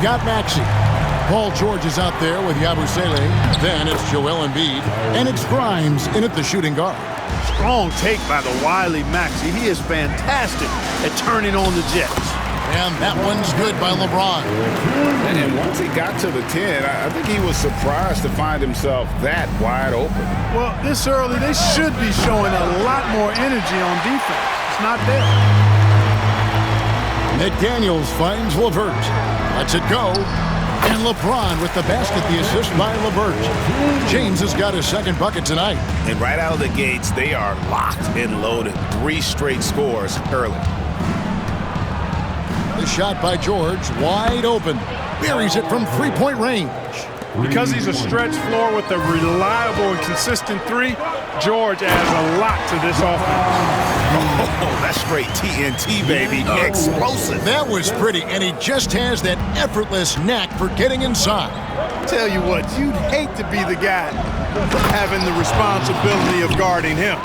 got Maxey. Paul George is out there with Yabusele. Then it's Joel Embiid. And it's Grimes in at the shooting guard. Strong take by the wily Maxey. He is fantastic at turning on the Jets. And that one's good by LeBron. And once he got to the 10, I think he was surprised to find himself that wide open. Well, this early, they should be showing a lot more energy on defense. It's not there. McDaniels finds LeVert. Lets it go. And LeBron with the basket, the assist by LeVert. James has got his second bucket tonight. And right out of the gates, they are locked and loaded. 3 straight scores early. The shot by George, wide open. Buries it from three-point range. Because he's a stretch floor with a reliable and consistent 3, George adds a lot to this offense. Oh, that's straight TNT, baby. Explosive. That was pretty, and he just has that effortless knack for getting inside. Tell you what, you'd hate to be the guy having the responsibility of guarding him.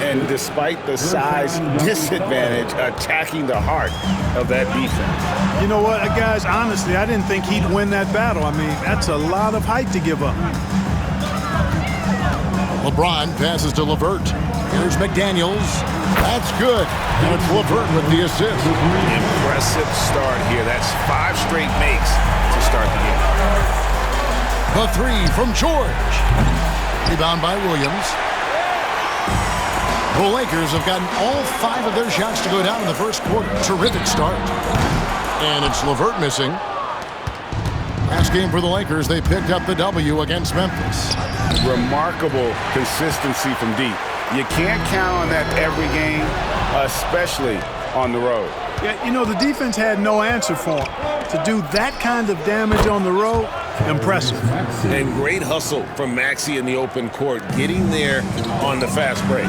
And despite the size disadvantage, attacking the heart of that defense. You know what, guys, honestly, I didn't think he'd win that battle. I mean, that's a lot of height to give up. LeBron passes to LeVert. Here's McDaniels. That's good. And it's LeVert with the assist. Impressive start here. That's 5 straight makes to start the game. The 3 from George. Rebound by Williams. The Lakers have gotten all 5 of their shots to go down in the first quarter. Terrific start. And it's LeVert missing. Last game for the Lakers, they picked up the W against Memphis. Remarkable consistency from deep. You can't count on that every game, especially on the road. Yeah, you know, the defense had no answer for him. To do that kind of damage on the road, impressive. And great hustle from Maxey in the open court, getting there on the fast break.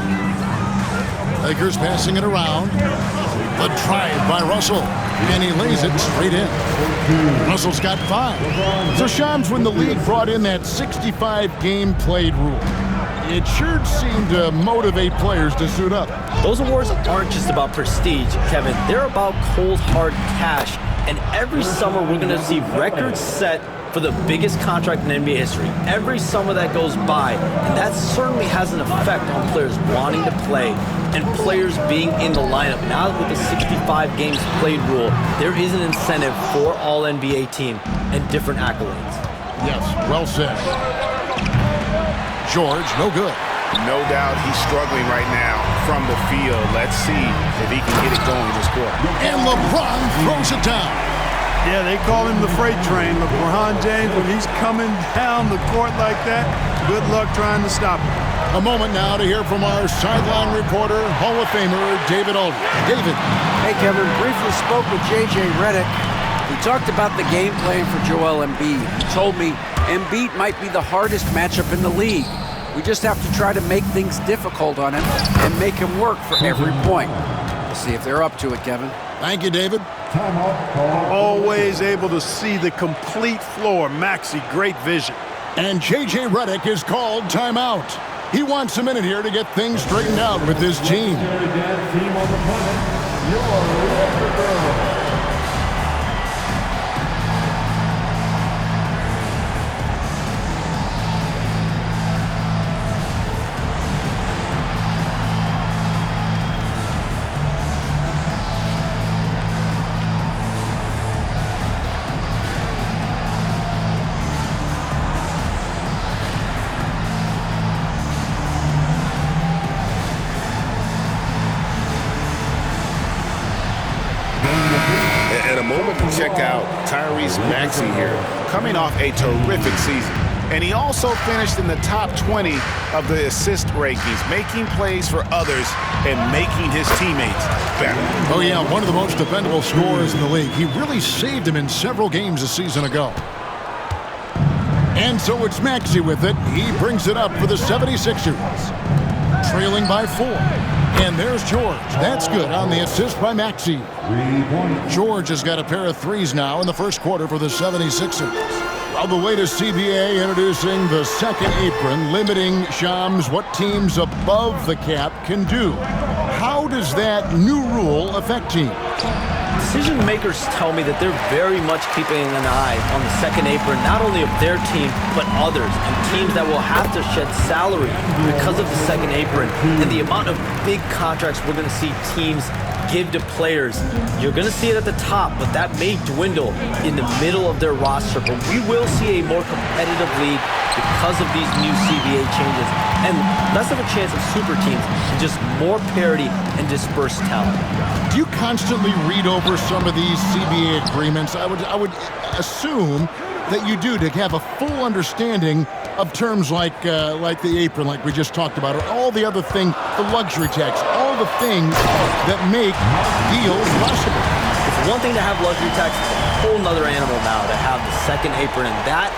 Lakers passing it around. The drive by Russell. And he lays it straight in. Russell's got 5. So Shams, when the league brought in that 65-game played rule, it sure seemed to motivate players to suit up. Those awards aren't just about prestige, Kevin. They're about cold, hard cash. And every summer, we're going to see records set for the biggest contract in NBA history. Every summer that goes by, and that certainly has an effect on players wanting to play and players being in the lineup. Now with the 65 games played rule, there is an incentive for all NBA team and different accolades. Yes, well said. George, no good. No doubt he's struggling right now from the field. Let's see if he can get it going this quarter. And LeBron throws it down. Yeah, they call him the freight train. LeBron James, when he's coming down the court like that, good luck trying to stop him. A moment now to hear from our sideline reporter, Hall of Famer David Aldridge. David. Hey, Kevin. Briefly spoke with J.J. Redick. We talked about the game plan for Joel Embiid. He told me Embiid might be the hardest matchup in the league. We just have to try to make things difficult on him and make him work for every point. We'll see if they're up to it, Kevin. Thank you, David. Always able to see the complete floor. Maxey, great vision. And J.J. Redick is called timeout. He wants a minute here to get things straightened out with his team. Check out Tyrese Maxey here, coming off a terrific season. And he also finished in the top 20 of the assist rankings, making plays for others and making his teammates better. Oh, yeah, one of the most dependable scorers in the league. He really saved him in several games a season ago. And so it's Maxey with it. He brings it up for the 76ers. Trailing by 4. And there's George. That's good on the assist by Maxey. George has got a pair of threes now in the first quarter for the 76ers. Well, the latest CBA introducing the second apron, limiting Shams what teams above the cap can do. How does that new rule affect teams? decision makers tell me that they're very much keeping an eye on the second apron, not only of their team, but others, and teams that will have to shed salary because of the second apron, and the amount of big contracts we're going to see teams give to players. You're going to see it at the top, but that may dwindle in the middle of their roster. But we will see a more competitive league because of these new CBA changes, and less of a chance of super teams, just more parity and dispersed talent. Do you constantly read over some of these CBA agreements? I would assume that you do, to have a full understanding of terms like the apron, like we just talked about, or all the other things, the luxury tax, all the things that make deals possible. It's one thing to have luxury tax, it's a whole nother animal now to have the second apron, and that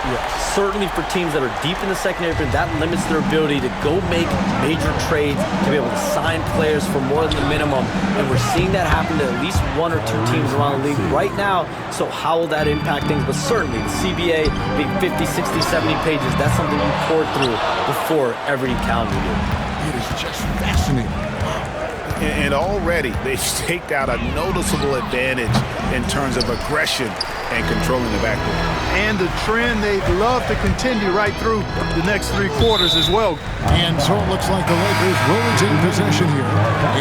certainly for teams that are deep in the second apron, that limits their ability to go make major trades, to be able to sign players for more than the minimum, and we're seeing that happen to at least one or two teams around the league right now. So how will that impact things? But certainly the CBA being 50, 60, 70 pages, that's something you pour through before every calendar year. It is just fascinating. And already they've staked out a noticeable advantage in terms of aggression and controlling the backcourt. And the trend they'd love to continue right through the next 3 quarters as well. And so it looks like the Lakers will retain possession here.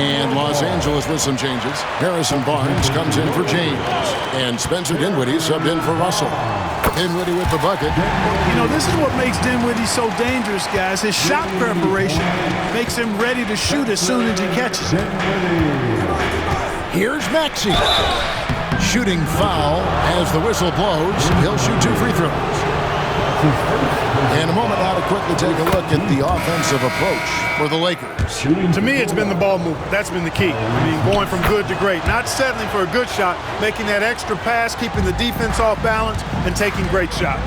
And Los Angeles with some changes. Harrison Barnes comes in for James. And Spencer Dinwiddie subbed in for Russell. Dinwiddie with the bucket. You know, this is what makes Dinwiddie so dangerous, guys. His shot preparation makes him ready to shoot as soon as he catches it. Here's Maxey. Shooting foul as the whistle blows. He'll shoot 2 free throws. In a moment now to quickly take a look at the offensive approach for the Lakers. To me, it's been the ball movement. That's been the key. I mean, going from good to great. Not settling for a good shot, making that extra pass, keeping the defense off balance, and taking great shots.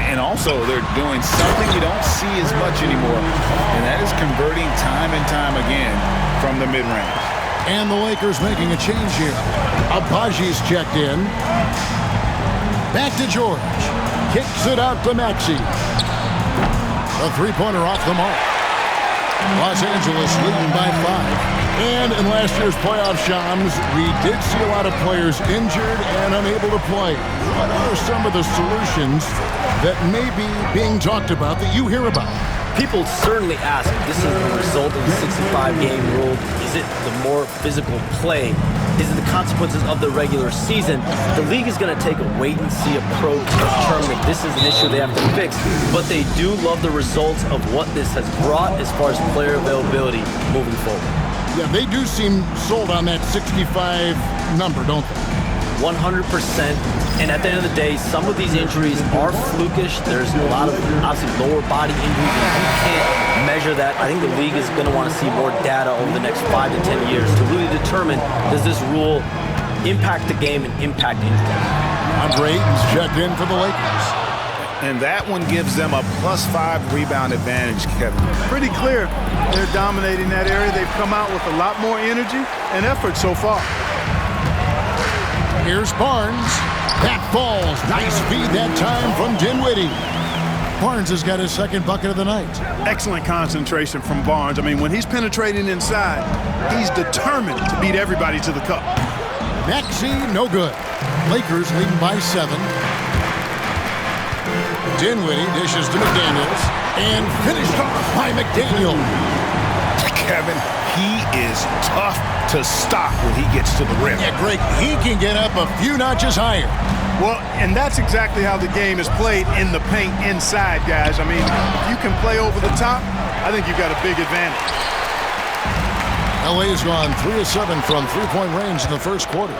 And also, they're doing something you don't see as much anymore, and that is converting time and time again from the mid-range. And the Lakers making a change here. Abaji's checked in. Back to George. Kicks it out to Maxey. A three-pointer off the mark. Los Angeles leading by 5. And in last year's playoff, Shams, we did see a lot of players injured and unable to play. What are some of the solutions that may be being talked about that you hear about? People certainly ask if this is the result of the 65-game rule. Is it the more physical play? Is it the consequences of the regular season? The league is going to take a wait-and-see approach to determine if this is an issue they have to fix. But they do love the results of what this has brought as far as player availability moving forward. Yeah, they do seem sold on that 65 number, don't they? 100%. And at the end of the day, some of these injuries are flukish. There's a lot of, obviously, lower body injuries, and you can't measure that. I think the league is going to want to see more data over the next 5 to 10 years to really determine, does this rule impact the game and impact injuries? Andre Ayton's checked in for the Lakers. And that one gives them a +5 rebound advantage, Kevin. Pretty clear they're dominating that area. They've come out with a lot more energy and effort so far. Here's Barnes. That falls. Nice feed that time from Dinwiddie. Barnes has got his second bucket of the night. Excellent concentration from Barnes. I mean, when he's penetrating inside, he's determined to beat everybody to the cup. Maxey, no good. Lakers leading by 7. Dinwiddie dishes to McDaniels and finished off by McDaniel. Kevin, he is tough to stop when he gets to the rim. Yeah, Greg, he can get up a few notches higher. Well, and that's exactly how the game is played in the paint inside, guys. I mean, if you can play over the top, I think you've got a big advantage. LA's gone 3 of 7 from three-point range in the first quarter.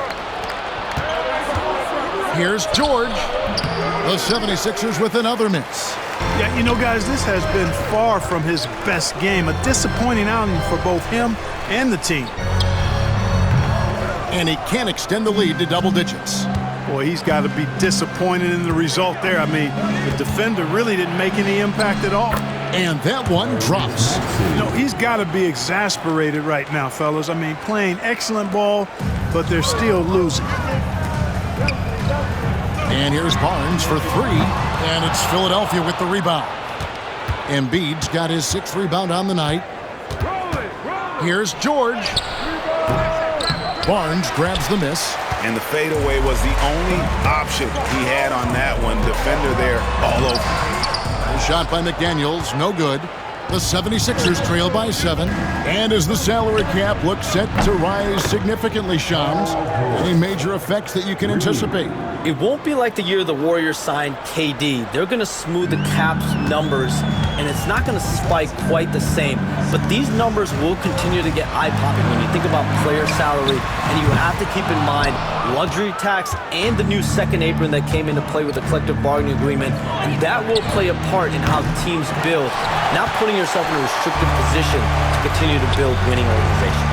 Here's George. The 76ers with another miss. Yeah, you know, guys, this has been far from his best game. A disappointing outing for both him and the team. And he can't extend the lead to double digits. Boy, he's got to be disappointed in the result there. I mean, the defender really didn't make any impact at all. And that one drops. You know, he's got to be exasperated right now, fellas. I mean, playing excellent ball, but they're still losing. And here's Barnes for 3, and it's Philadelphia with the rebound. Embiid's got his 6th rebound on the night. Here's George. Barnes grabs the miss. And the fadeaway was the only option he had on that one. Defender there all over. A shot by McDaniels, no good. The 76ers trail by 7. And as the salary cap looks set to rise significantly, Shams, any major effects that you can anticipate? It won't be like the year the Warriors signed KD. They're going to smooth the cap's numbers, and it's not going to spike quite the same. But these numbers will continue to get eye-popping when you think about player salary, and you have to keep in mind luxury tax and the new second apron that came into play with the collective bargaining agreement, and that will play a part in how teams build, not putting yourself in a restricted position to continue to build winning organizations.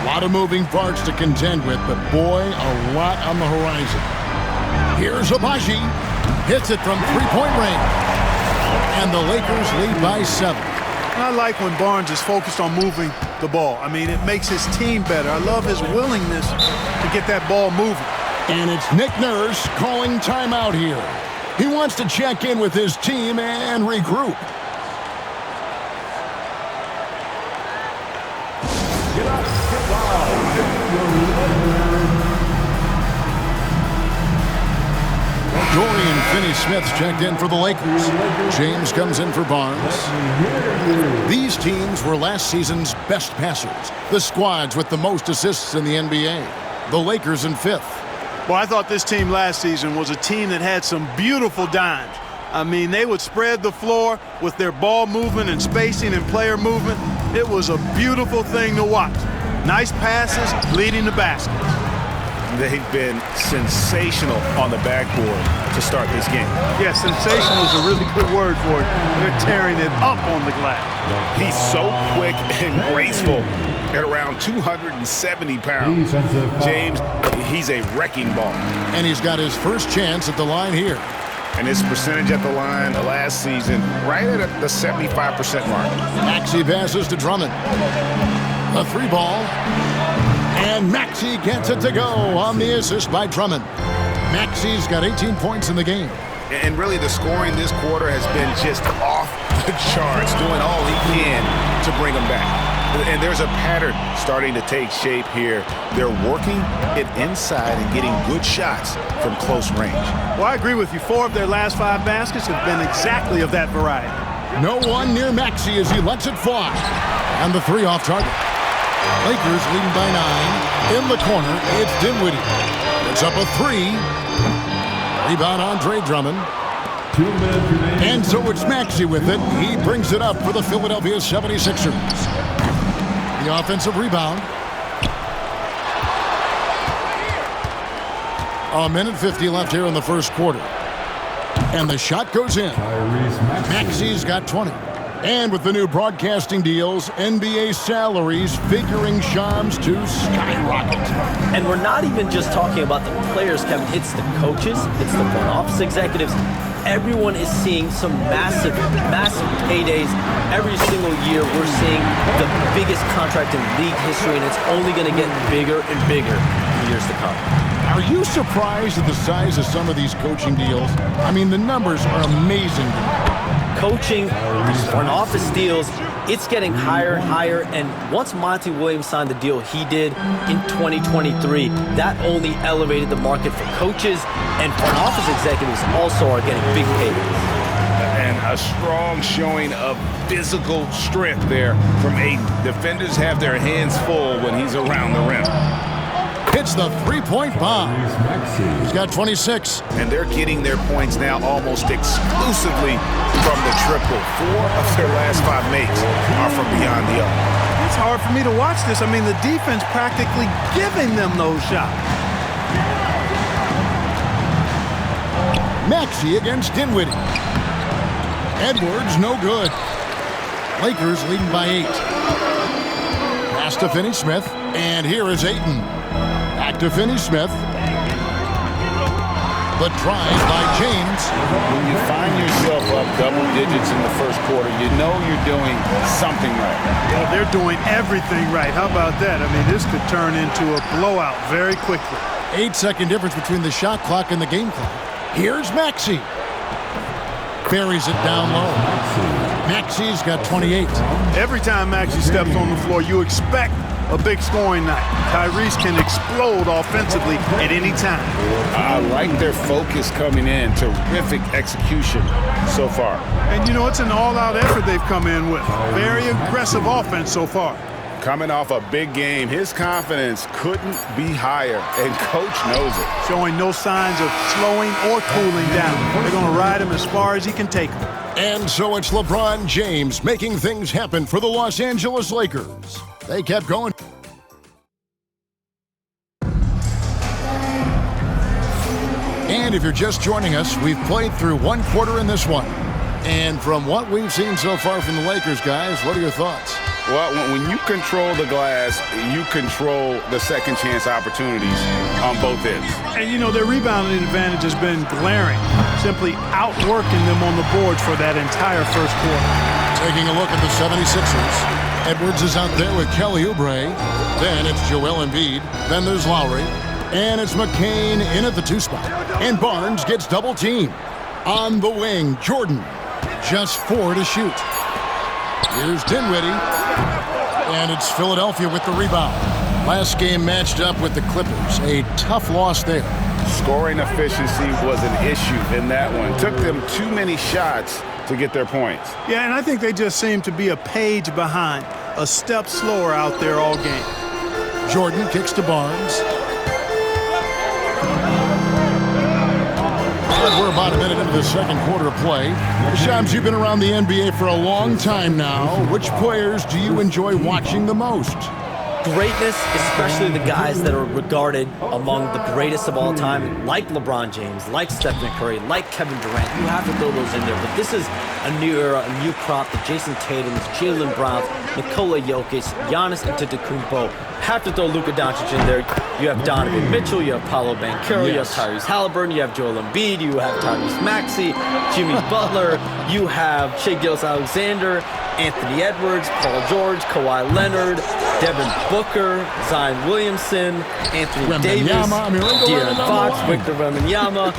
A lot of moving parts to contend with, but boy, a lot on the horizon. Here's Abaji. Hits it from three-point range. And the Lakers lead by 7. I like when Barnes is focused on moving the ball. I mean, it makes his team better. I love his willingness to get that ball moving. And it's Nick Nurse calling timeout here. He wants to check in with his team and regroup. Dorian Finney-Smith checked in for the Lakers. James comes in for Barnes. These teams were last season's best passers. The squads with the most assists in the NBA. The Lakers in 5th. Well, I thought this team last season was a team that had some beautiful dimes. I mean, they would spread the floor with their ball movement and spacing and player movement. It was a beautiful thing to watch. Nice passes leading the basket. They've been sensational on the backboard to start this game. Yeah, sensational is a really good word for it. They're tearing it up on the glass. He's so quick and graceful at around 270 pounds. James, he's a wrecking ball. And he's got his first chance at the line here. And his percentage at the line last season, right at the 75% mark. Maxey passes to Drummond. A 3-ball. And Maxey gets it to go on the assist by Drummond. Maxey's got 18 points in the game. And really the scoring this quarter has been just off the charts, doing all he can to bring them back. And there's a pattern starting to take shape here. They're working it inside and getting good shots from close range. Well, I agree with you. 4 of their last 5 baskets have been exactly of that variety. No one near Maxey as he lets it fly. And the 3 off target. Lakers leading by 9. In the corner, it's Dinwiddie. It's up a 3. Rebound Andre Drummond. And so it's Maxey with it. He brings it up for the Philadelphia 76ers. The offensive rebound. A minute 50 left here in the first quarter. And the shot goes in. Maxey's got 20. And with the new broadcasting deals, NBA salaries figuring Shams to skyrocket. And we're not even just talking about the players, Kevin. It's the coaches, it's the front office executives. Everyone is seeing some massive, massive paydays. Every single year we're seeing the biggest contract in league history, and it's only going to get bigger and bigger in the years to come. Are you surprised at the size of some of these coaching deals? I mean, the numbers are amazing. Coaching, front office deals, it's getting higher and higher. And once Monty Williams signed the deal he did in 2023, that only elevated the market for coaches, and front office executives also are getting big paydays. And a strong showing of physical strength there from Ayton. Defenders have their hands full when he's around the rim. Hits the three-point bomb. He's got 26. And they're getting their points now almost exclusively from the triple. 4 of their last 5 makes are from beyond the arc. It's hard for me to watch this. I mean, the defense practically giving them those shots. Maxey against Dinwiddie. Edwards, no good. Lakers leading by 8. Pass to Finney-Smith. And here is Ayton. Back to Finney-Smith. The drive by James. When you find yourself up double digits in the first quarter, you know you're doing something right. Well, they're doing everything right. How about that? I mean, this could turn into a blowout very quickly. 8-second difference between the shot clock and the game clock. Here's Maxey. Buries it down low. Maxey's got 28. Every time Maxey steps on the floor, you expect a big scoring night. Tyrese can explode offensively at any time. I like their focus coming in. Terrific execution so far. And, you know, it's an all-out effort they've come in with. Very aggressive offense so far. Coming off a big game, his confidence couldn't be higher, and Coach knows it. Showing no signs of slowing or cooling down. They're going to ride him as far as he can take them. And so it's LeBron James making things happen for the Los Angeles Lakers. They kept going. And if you're just joining us, we've played through one quarter in this one. And from what we've seen so far from the Lakers, guys, what are your thoughts? Well, when you control the glass, you control the second chance opportunities on both ends. And, you know, their rebounding advantage has been glaring, simply outworking them on the boards for that entire first quarter. Taking a look at the 76ers. Edwards is out there with Kelly Oubre. Then it's Joel Embiid. Then there's Lowry. And it's McCain in at the 2 spot. And Barnes gets double teamed. On the wing, Jordan. Just 4 to shoot. Here's Dinwiddie. And it's Philadelphia with the rebound. Last game matched up with the Clippers. A tough loss there. Scoring efficiency was an issue in that one. Took them too many shots to get their points. Yeah, and I think they just seem to be a page behind, a step slower out there all game. Jordan kicks to Barnes. We're about a minute into the second quarter of play. Shams, you've been around the NBA for a long time now. Which players do you enjoy watching the most? Greatness, especially the guys that are regarded among the greatest of all time, like LeBron James, like Stephen Curry, like Kevin Durant. You have to throw those in there. But this is a new era, a new crop. The Jason Tatums, Jaylen Browns, Nikola Jokic, Giannis Antetokounmpo. Have to throw Luka Doncic in there. You have Donovan Mitchell, you have Paolo Banchero, you have Tyrese Halliburton, you have Joel Embiid, you have Tyrese Maxey, Jimmy Butler, you have Shai Gilgeous-Alexander, Anthony Edwards, Paul George, Kawhi Leonard, Devin Booker, Zion Williamson, Anthony Davis, De'Aaron Fox, Victor Wembanyama.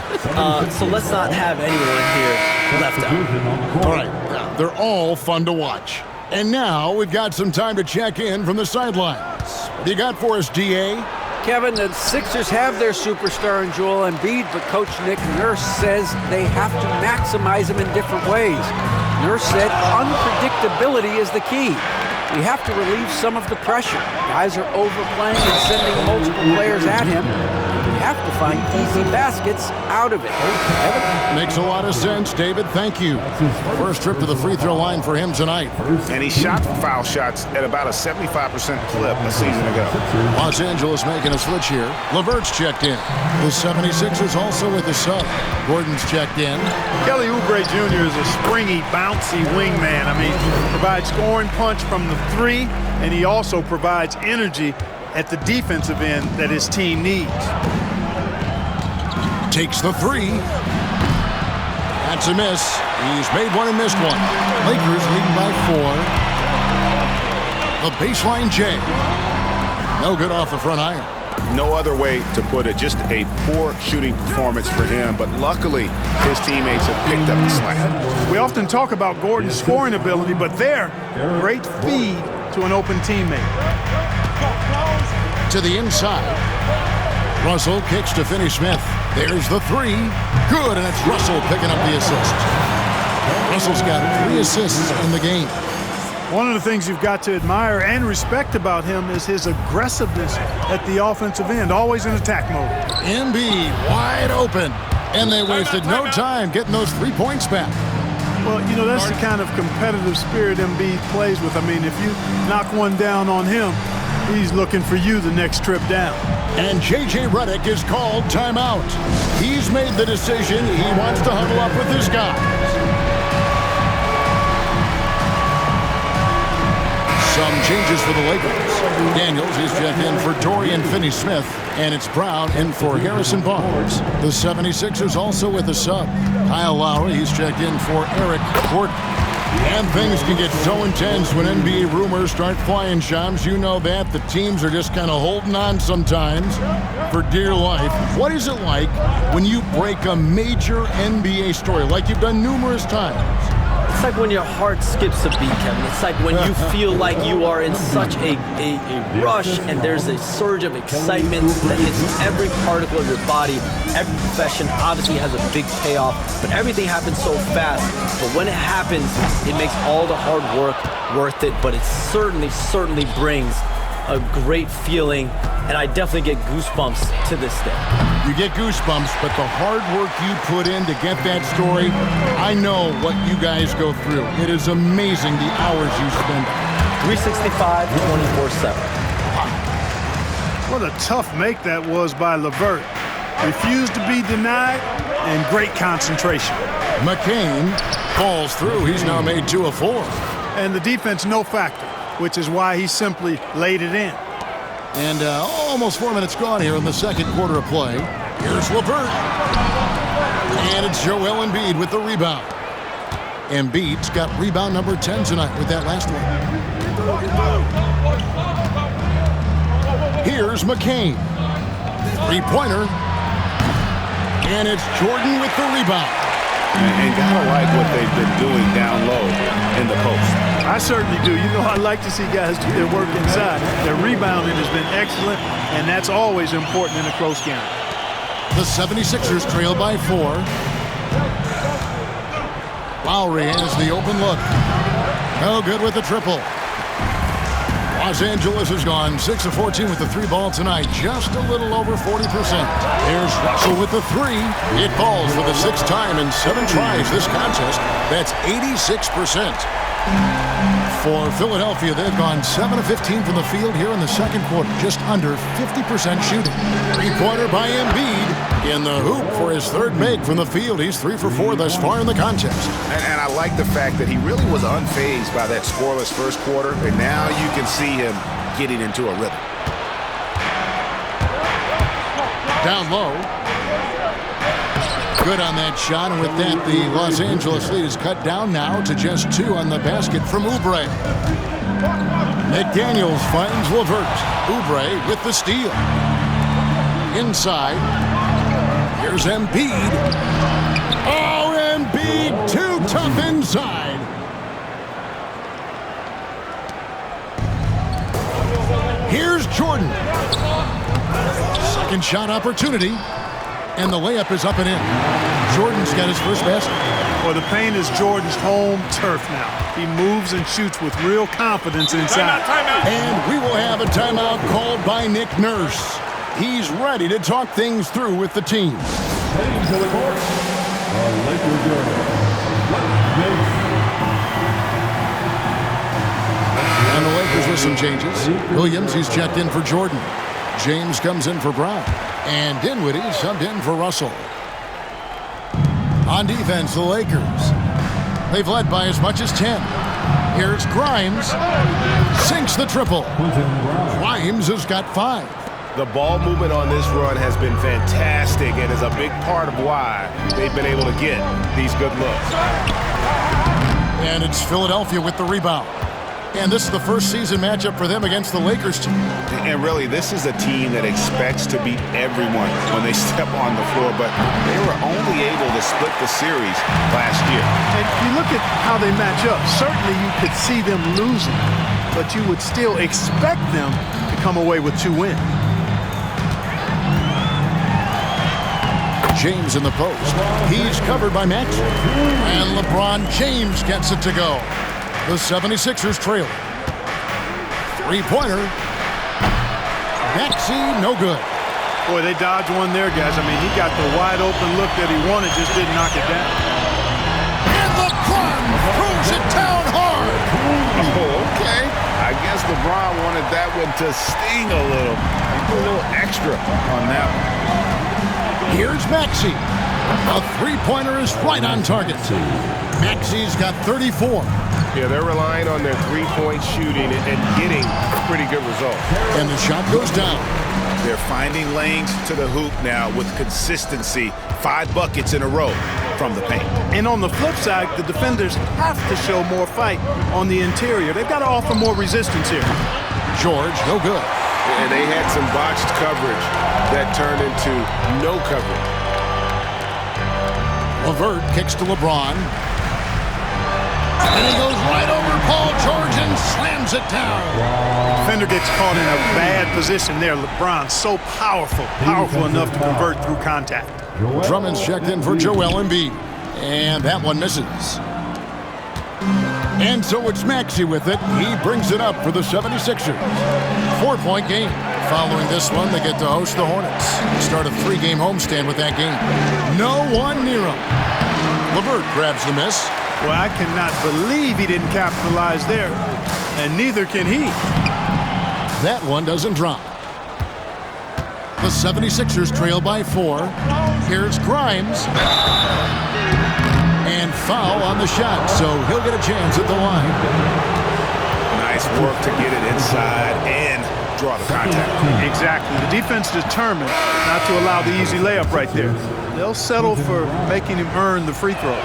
So let's not have anyone here left out. All right, they're all fun to watch. And now we've got some time to check in from the sidelines. What do you got for us, D.A.? Kevin, the Sixers have their superstar in Joel Embiid, but Coach Nick Nurse says they have to maximize him in different ways. Nurse said unpredictability is the key. We have to relieve some of the pressure. Guys are overplaying and sending multiple players at him. We have to find easy baskets out of it. Evan? Makes a lot of sense, David. Thank you. First trip to the free throw line for him tonight. And he shot foul shots at about a 75% clip a season ago. Los Angeles making a switch here. LeVert's checked in. The 76ers also with a sub. Gordon's checked in. Kelly Oubre Jr. is a springy, bouncy wingman. I mean, provides scoring punch from the 3, and he also provides energy at the defensive end that his team needs. Takes the 3. That's a miss. He's made one and missed one. Lakers leading by 4. The baseline J. No good off the front iron. No other way to put it. Just a poor shooting performance for him, but luckily his teammates have picked up the slack. We often talk about Gordon's scoring ability, but there, great feed to an open teammate. To the inside. Russell kicks to Finney-Smith. There's the 3. Good, and it's Russell picking up the assist. Russell's got 3 assists in the game. One of the things you've got to admire and respect about him is his aggressiveness at the offensive end, always in attack mode. Embiid wide open, and they wasted no time getting those 3 points back. Well, you know, that's the kind of competitive spirit Embiid plays with. I mean, if you knock one down on him, he's looking for you the next trip down. And J.J. Redick is called timeout. He's made the decision. He wants to huddle up with his guys. Some changes for the Lakers. Daniels is checked in for Dorian Finney-Smith, and it's Brown in for Harrison Barnes. The 76ers also with a sub. Kyle Lowry, he's checked in for Eric Gordon. And things can get so intense when NBA rumors start flying, Shams. You know that. The teams are just kind of holding on sometimes for dear life. What is it like when you break a major NBA story, like you've done numerous times? It's like when your heart skips a beat, Kevin. It's like when you feel like you are in such a rush and there's a surge of excitement that hits every particle of your body. Every profession obviously has a big payoff, but everything happens so fast. But when it happens, it makes all the hard work worth it, but it certainly brings a great feeling, and I definitely get goosebumps to this day. You get goosebumps, but the hard work you put in to get that story, I know what you guys go through. It is amazing the hours you spend. 365, 24/7. What a tough make that was by LeVert. Refused to be denied, and great concentration. McCain falls through. He's now made 2 of 4. And the defense no factor, which is why he simply laid it in. And almost 4 minutes gone here in the second quarter of play. Here's LeVert. And it's Joel Embiid with the rebound. Embiid's got rebound number 10 tonight with that last one. Here's McCain. Three-pointer. And it's Jordan with the rebound. And gotta like what they've been doing down low in the post. I certainly do. You know, I like to see guys do their work inside. Their rebounding has been excellent, and that's always important in a close game. The 76ers trail by 4. Lowry has the open look. No good with the triple. Los Angeles has gone 6 of 14 with the 3-ball tonight, just a little over 40%. There's Russell with the 3. It falls for the 6th time in 7 tries this contest. That's 86%. For Philadelphia, they've gone 7 of 15 from the field here in the second quarter, just under 50% shooting. Three-pointer by Embiid in the hoop for his 3rd make from the field. He's 3 for 4 thus far in the contest. And I like the fact that he really was unfazed by that scoreless first quarter, and now you can see him getting into a rhythm. Down low. Good on that shot, and with that, the Los Angeles lead is cut down now to just 2 on the basket from Oubre. McDaniels finds LeVert. Oubre with the steal. Inside. Here's Embiid. Oh, Embiid, too tough inside. Here's Jordan. Second shot opportunity. And the layup is up and in. Jordan's got his first basket. Well, the paint is Jordan's home turf now. He moves and shoots with real confidence inside. And we will have a timeout called by Nick Nurse. He's ready to talk things through with the team. Heading to the court, Lakers girls. And the Lakers with some changes. Williams, he's checked in for Jordan. James comes in for Brown. And Dinwiddie subbed in for Russell. On defense, the Lakers. They've led by as much as 10. Here's Grimes. Sinks the triple. Grimes has got 5. The ball movement on this run has been fantastic and is a big part of why they've been able to get these good looks. And it's Philadelphia with the rebound. And this is the first season matchup for them against the Lakers team. And really, this is a team that expects to beat everyone when they step on the floor, but they were only able to split the series last year. And you look at how they match up. Certainly you could see them losing, but you would still expect them to come away with 2 wins. James in the post. He's covered by Maxey. And LeBron James gets it to go. The 76ers trail. Three-pointer. Maxey, no good. Boy, they dodged one there, guys. I mean, he got the wide-open look that he wanted, just didn't knock it down. And LeBron throws it down hard. Oh, okay. I guess LeBron wanted that one to sting a little. He put a little extra on that one. Here's Maxey. A three-pointer is right on target. Maxey's got 34. Yeah, they're relying on their three-point shooting and getting pretty good results. And the shot goes down. They're finding lanes to the hoop now with consistency. 5 buckets in a row from the paint. And on the flip side, the defenders have to show more fight on the interior. They've got to offer more resistance here. George, no good. And they had some botched coverage that turned into no coverage. LeVert kicks to LeBron. And he goes right over Paul George and slams it down. Defender gets caught in a bad position there. LeBron so powerful enough to convert through contact. Drummond's checked in for Joel Embiid. And that one misses. And so it's Maxey with it. He brings it up for the 76ers. 4-point game. Following this one, they get to host the Hornets. Start a 3-game homestand with that game. No one near him. LeVert grabs the miss. Well, I cannot believe he didn't capitalize there. And neither can he. That one doesn't drop. The 76ers trail by 4. Here's Grimes. And foul on the shot, so he'll get a chance at the line. Nice work to get it inside and draw the contact. Exactly. The defense determined not to allow the easy layup right there. They'll settle for making him earn the free throw.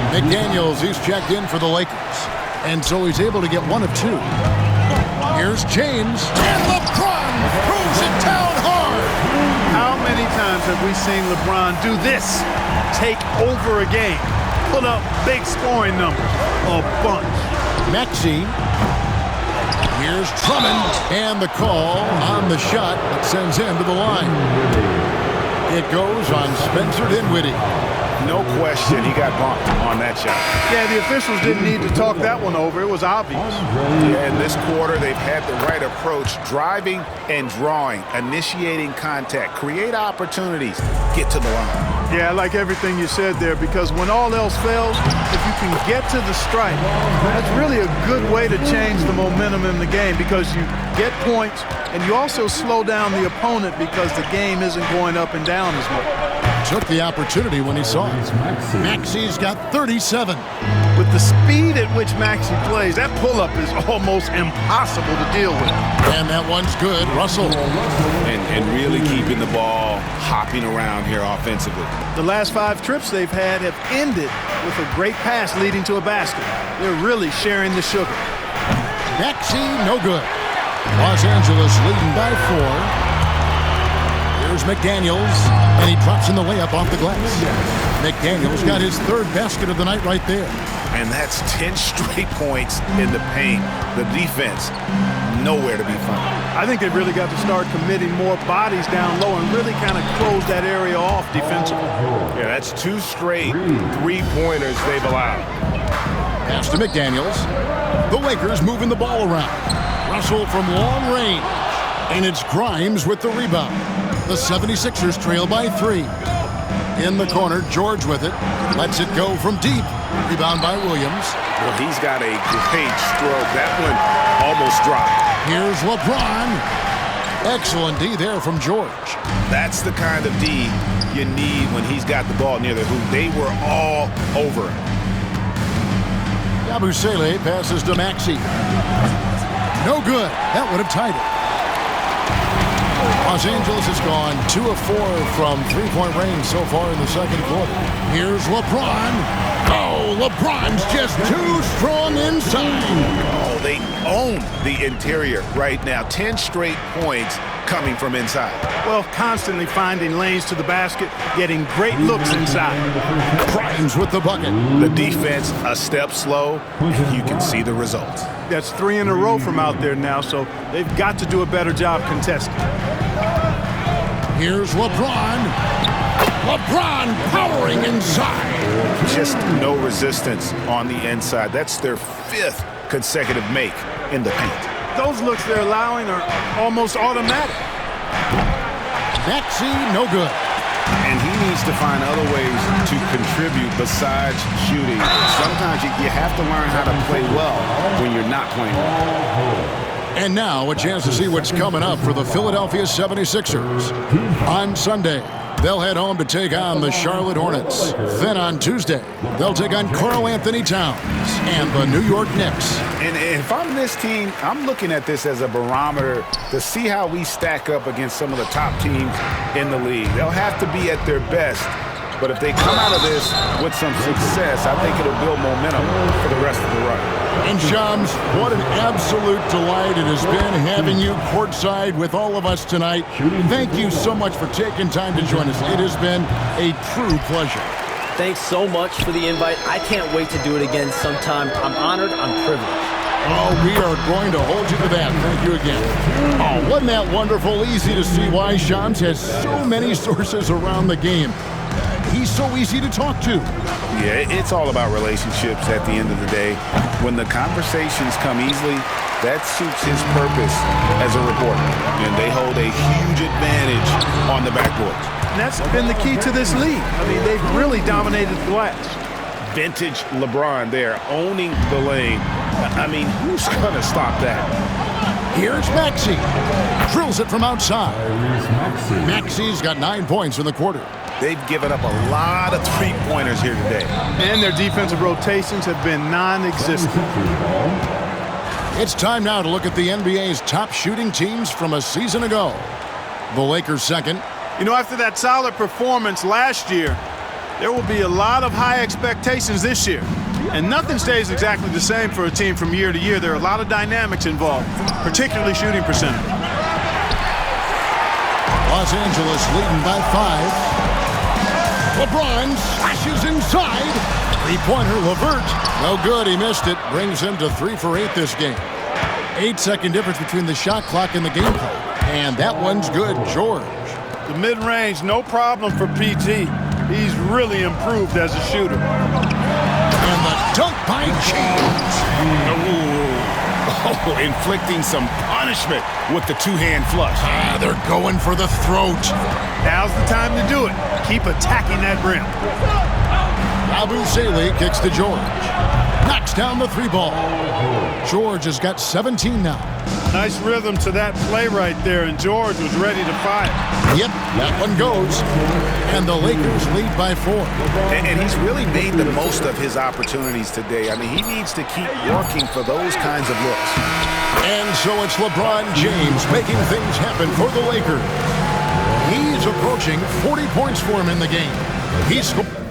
McDaniels, he's checked in for the Lakers. And so he's able to get 1 of 2. Here's James. And LeBron throws it down hard. How many times have we seen LeBron do this? Take over a game. Put up big scoring numbers. A bunch. Maxey. Here's Drummond. And the call on the shot that sends him to the line. It goes on Spencer Dinwiddie. No question, he got bumped on that shot. Yeah, the officials didn't need to talk that one over. It was obvious. Yeah, in this quarter, they've had the right approach, driving and drawing, initiating contact, create opportunities, get to the line. Yeah, I like everything you said there, because when all else fails, if you can get to the stripe, that's really a good way to change the momentum in the game, because you get points and you also slow down the opponent because the game isn't going up and down as much. Took the opportunity when he saw it. Maxey's got 37. With the speed at which Maxey plays, that pull-up is almost impossible to deal with. And that one's good. Russell. And really keeping the ball hopping around here offensively. The last 5 trips they've had have ended with a great pass leading to a basket. They're really sharing the sugar. Maxey, no good. Los Angeles leading by 4. Here's McDaniels, and he drops in the layup off the glass. McDaniels got his 3rd basket of the night right there. And that's 10 straight points in the paint. The defense, nowhere to be found. I think they've really got to start committing more bodies down low and really kind of close that area off defensively. Yeah, that's 2 straight 3-pointers they've allowed. Pass to McDaniels. The Lakers moving the ball around. Russell from long range. And it's Grimes with the rebound. The 76ers trail by 3. In the corner, George with it. Lets it go from deep. Rebound by Williams. Well, he's got a great stroke. That one almost dropped. Here's LeBron. Excellent D there from George. That's the kind of D you need when he's got the ball near the hoop. They were all over him. Yabusele passes to Maxey. No good. That would have tied it. Los Angeles has gone 2 of 4 from 3-point range so far in the second quarter. Here's LeBron. Oh, LeBron's just too strong inside. Oh, they own the interior right now. 10 straight points coming from inside. Well, constantly finding lanes to the basket, getting great looks inside. Grimes with the bucket. The defense a step slow, and you can see the results. That's 3 in a row from out there now, so they've got to do a better job contesting. Here's LeBron. LeBron powering inside. Just no resistance on the inside. That's their 5th consecutive make in the paint. Those looks they're allowing are almost automatic. Maxey, no good. And he needs to find other ways to contribute besides shooting. Sometimes you have to learn how to play well when you're not playing well. And now a chance to see what's coming up for the Philadelphia 76ers. On Sunday, they'll head home to take on the Charlotte Hornets. Then on Tuesday, they'll take on Karl Anthony Towns and the New York Knicks. And if I'm this team, I'm looking at this as a barometer to see how we stack up against some of the top teams in the league. They'll have to be at their best. But if they come out of this with some success, I think it'll build momentum for the rest of the run. And Shams, what an absolute delight it has been having you courtside with all of us tonight. Thank you so much for taking time to join us. It has been a true pleasure. Thanks so much for the invite. I can't wait to do it again sometime. I'm honored. I'm privileged. Oh, we are going to hold you to that. Thank you again. Oh, wasn't that wonderful? Easy to see why Shams has so many sources around the game. He's so easy to talk to. Yeah, it's all about relationships at the end of the day. When the conversations come easily, that suits his purpose as a reporter. And they hold a huge advantage on the backboard. And that's been the key to this league. I mean, they've really dominated the glass. Vintage LeBron there, owning the lane. I mean, who's going to stop that? Here's Maxey. Drills it from outside. Maxey's got 9 points in the quarter. They've given up a lot of three-pointers here today. And their defensive rotations have been non-existent. It's time now to look at the NBA's top shooting teams from a season ago. The Lakers second. You know, after that solid performance last year, there will be a lot of high expectations this year. And nothing stays exactly the same for a team from year to year. There are a lot of dynamics involved, particularly shooting percentage. Los Angeles leading by 5. LeBron slashes inside. Three-pointer, LeVert. No good, he missed it. Brings him to 3 for 8 this game. 8-second difference between the shot clock and the game clock. And that one's good, George. The mid-range, no problem for PG. He's really improved as a shooter. And the dunk by James. Oh, inflicting some punishment with the two-hand flush. They're going for the throat. Now's the time to do it. Keep attacking that rim. Abu Zayle kicks to George. Knocks down the 3-ball. George has got 17 now. Nice rhythm to that play right there, and George was ready to fire. Yep, that one goes. And the Lakers lead by 4. And he's really made the most of his opportunities today. I mean, he needs to keep working for those kinds of looks. And so it's LeBron James making things happen for the Lakers. He's approaching 40 points for him in the game. He scored.